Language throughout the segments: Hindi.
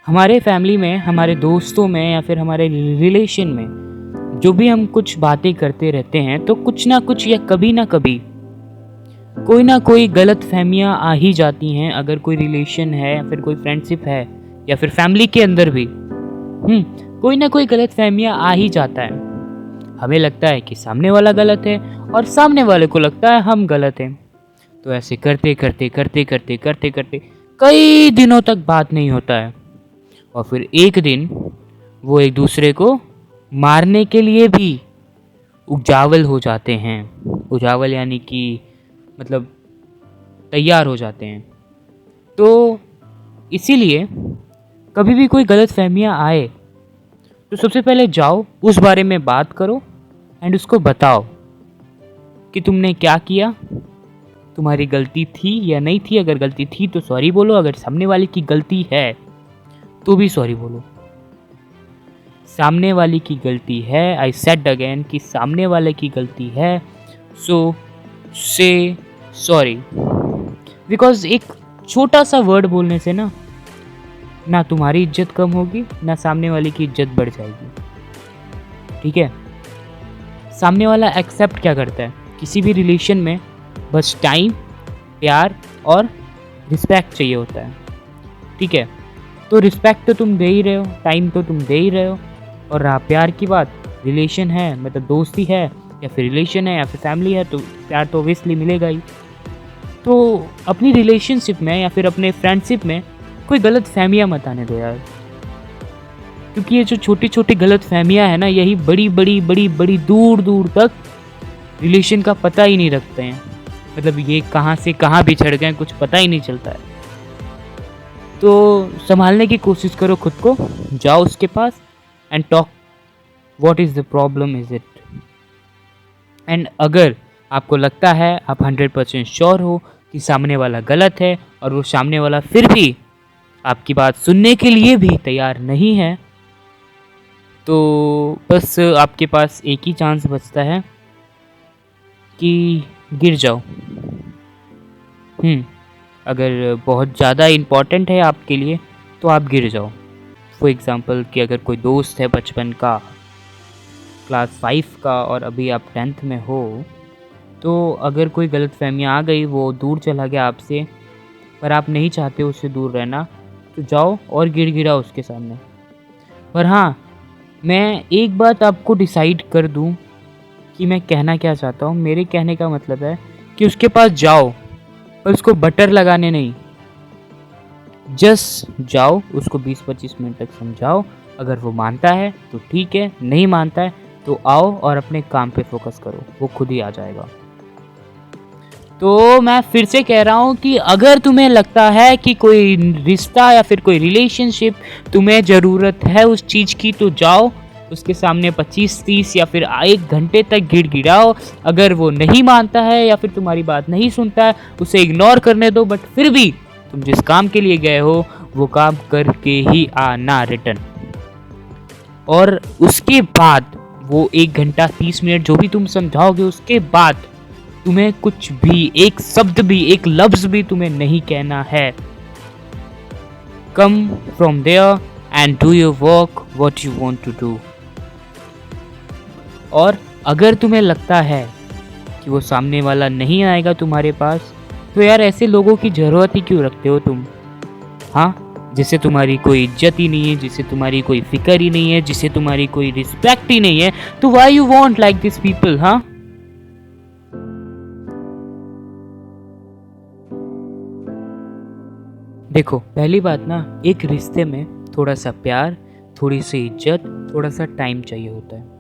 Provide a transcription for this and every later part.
हमारे फैमिली में, हमारे दोस्तों में या फिर हमारे रिलेशन में जो भी हम कुछ बातें करते रहते हैं तो कुछ ना कुछ या कभी ना कभी कोई ना कोई गलत फहमियाँ आ ही जाती हैं। अगर कोई रिलेशन है या फिर कोई फ्रेंडशिप है या फिर फैमिली के अंदर भी कोई ना कोई गलत फहमियाँ आ ही जाता है। हमें लगता है कि सामने वाला गलत है और सामने वाले को लगता है हम गलत हैं। तो ऐसे करते करते करते करते करते करते कई दिनों तक बात नहीं होता है और फिर एक दिन वो एक दूसरे को मारने के लिए भी उजावल हो जाते हैं। उजावल यानी कि मतलब तैयार हो जाते हैं। तो इसीलिए कभी भी कोई गलत फहमियाँ आए तो सबसे पहले जाओ उस बारे में बात करो एंड उसको बताओ कि तुमने क्या किया, तुम्हारी गलती थी या नहीं थी। अगर गलती थी तो सॉरी बोलो, अगर सामने वाले की गलती है तो भी सॉरी बोलो। सामने वाले की गलती है, आई सेड अगेन कि सामने वाले की गलती है, सो से सॉरी। बिकॉज एक छोटा सा वर्ड बोलने से ना तुम्हारी इज्जत कम होगी ना सामने वाले की इज्जत बढ़ जाएगी। ठीक है। सामने वाला एक्सेप्ट क्या करता है किसी भी रिलेशन में? बस टाइम, प्यार और रिस्पेक्ट चाहिए होता है। ठीक है। तो रिस्पेक्ट तो तुम दे ही रहे हो, टाइम तो तुम दे ही रहे हो, और रहा प्यार की बात, रिलेशन है मतलब दोस्ती है या फिर रिलेशन है या फिर फैमिली है तो प्यार तो ऑब्वियसली मिलेगा ही। तो अपनी रिलेशनशिप में या फिर अपने फ्रेंडशिप में कोई गलत फहमियाँ मत आने दो यार, क्योंकि ये जो छोटी छोटी गलत फहमियाँ हैं ना, यही बड़ी बड़ी बड़ी बड़ी दूर दूर तक रिलेशन का पता ही नहीं रखते हैं। मतलब ये कहाँ से कहाँ बिछड़ गए कुछ पता ही नहीं चलता है। तो संभालने की कोशिश करो खुद को, जाओ उसके पास and talk what is the problem is it. And अगर आपको लगता है, आप 100% श्योर हो कि सामने वाला गलत है और वो सामने वाला फिर भी आपकी बात सुनने के लिए भी तैयार नहीं है, तो बस आपके पास एक ही चांस बचता है कि गिर जाओ। अगर बहुत ज़्यादा इम्पॉर्टेंट है आपके लिए तो आप गिर जाओ। फॉर एग्ज़ाम्पल कि अगर कोई दोस्त है बचपन का, क्लास 5 का, और अभी आप 10th में हो, तो अगर कोई गलतफहमियाँ आ गई, वो दूर चला गया आपसे, पर आप नहीं चाहते उससे दूर रहना, तो जाओ और गिड़गिड़ाओ उसके सामने। पर हाँ, मैं एक बात आपको डिसाइड कर दूं कि मैं कहना क्या चाहता हूँ। मेरे कहने का मतलब है कि उसके पास जाओ पर उसको बटर लगाने नहीं। जस्ट जाओ, उसको 20-25 मिनट तक समझाओ। अगर वो मानता है तो ठीक है, नहीं मानता है तो आओ और अपने काम पे फोकस करो, वो खुद ही आ जाएगा। तो मैं फिर से कह रहा हूँ कि अगर तुम्हें लगता है कि कोई रिश्ता या फिर कोई रिलेशनशिप तुम्हें ज़रूरत है उस चीज़ की, तो जाओ उसके सामने 25-30 या फिर 1 घंटे तक गिड़गिड़ाओ। अगर वो नहीं मानता है या फिर तुम्हारी बात नहीं सुनता है, उसे इग्नोर करने दो, बट फिर भी तुम जिस काम के लिए गए हो वो काम करके ही आना रिटर्न। और उसके बाद वो 1 घंटा 30 मिनट जो भी तुम समझाओगे, उसके बाद तुम्हें कुछ भी, एक शब्द भी, एक लफ्ज भी तुम्हें नहीं कहना है। Come from there and do your work what you want to do. और अगर तुम्हें लगता है कि वो सामने वाला नहीं आएगा तुम्हारे पास, तो यार ऐसे लोगों की ज़रूरत ही क्यों रखते हो तुम? हाँ, जिससे तुम्हारी कोई इज्जत ही नहीं है, जिससे तुम्हारी कोई फिक्र ही नहीं है, जिससे तुम्हारी कोई रिस्पेक्ट ही नहीं है, तो why you want like this people? हाँ, देखो पहली बात ना, एक रिश्ते में थोड़ा सा प्यार, थोड़ी सी इज्जत, थोड़ा सा टाइम चाहिए होता है।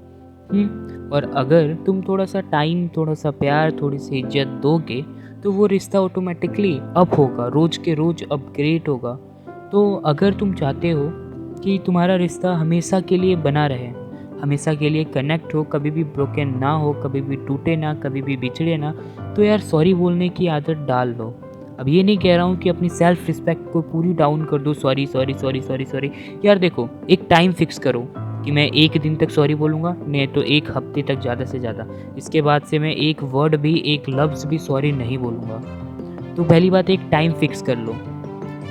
और अगर तुम थोड़ा सा टाइम, थोड़ा सा प्यार, थोड़ी सी इज्जत दोगे तो वो रिश्ता ऑटोमेटिकली अप होगा, रोज़ के रोज़ अपग्रेड होगा। तो अगर तुम चाहते हो कि तुम्हारा रिश्ता हमेशा के लिए बना रहे, हमेशा के लिए कनेक्ट हो, कभी भी ब्रोकन ना हो, कभी भी टूटे ना, कभी भी बिछड़े ना, तो यार सॉरी बोलने की आदत डाल लो। अब ये नहीं कह रहा हूँ कि अपनी सेल्फ रिस्पेक्ट को पूरी डाउन कर दो, sorry sorry sorry sorry sorry. यार देखो, एक टाइम फिक्स करो कि मैं 1 दिन तक सॉरी बोलूँगा, नहीं तो 1 हफ्ते तक ज़्यादा से ज़्यादा। इसके बाद से मैं एक वर्ड भी, एक लफ्ज़ भी सॉरी नहीं बोलूँगा। तो पहली बात, एक टाइम फिक्स कर लो।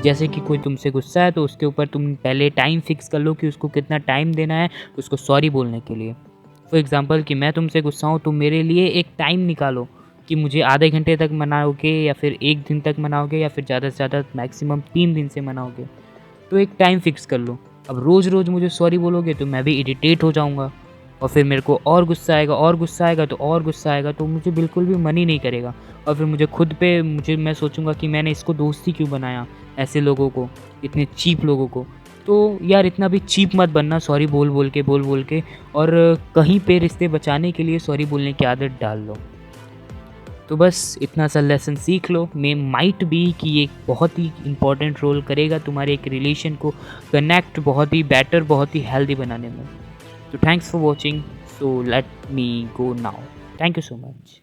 जैसे कि कोई तुमसे गुस्सा है तो उसके ऊपर तुम पहले टाइम फिक्स कर लो कि उसको कितना टाइम देना है उसको सॉरी बोलने के लिए। फॉर एग्ज़ाम्पल कि मैं तुमसे गुस्सा हूँ, तुम मेरे लिए एक टाइम निकालो कि मुझे आधे घंटे तक मनाओगे या फिर 1 दिन तक मनाओगे या फिर ज़्यादा से ज़्यादा मैक्सिमम 3 दिन से मनाओगे। तो एक टाइम फिक्स कर लो। अब रोज़-रोज़ मुझे सॉरी बोलोगे तो मैं भी इरिटेट हो जाऊँगा और फिर मेरे को और गुस्सा आएगा और गुस्सा आएगा तो और गुस्सा आएगा, तो मुझे बिल्कुल भी मन ही नहीं करेगा और फिर मुझे खुद पे मैं सोचूँगा कि मैंने इसको दोस्त ही क्यों बनाया, ऐसे लोगों को, इतने चीप लोगों को। तो यार इतना भी चीप मत बनना सॉरी बोल-बोल के और कहीं पे रिश्ते बचाने के लिए सॉरी बोलने की आदत डाल लो। तो बस इतना सा लेसन सीख लो, मे माइट बी कि ये बहुत ही इम्पोर्टेंट रोल करेगा तुम्हारे एक रिलेशन को कनेक्ट बहुत ही बेटर, बहुत ही हेल्दी बनाने में। So thanks for watching. So let me go now. Thank you so much.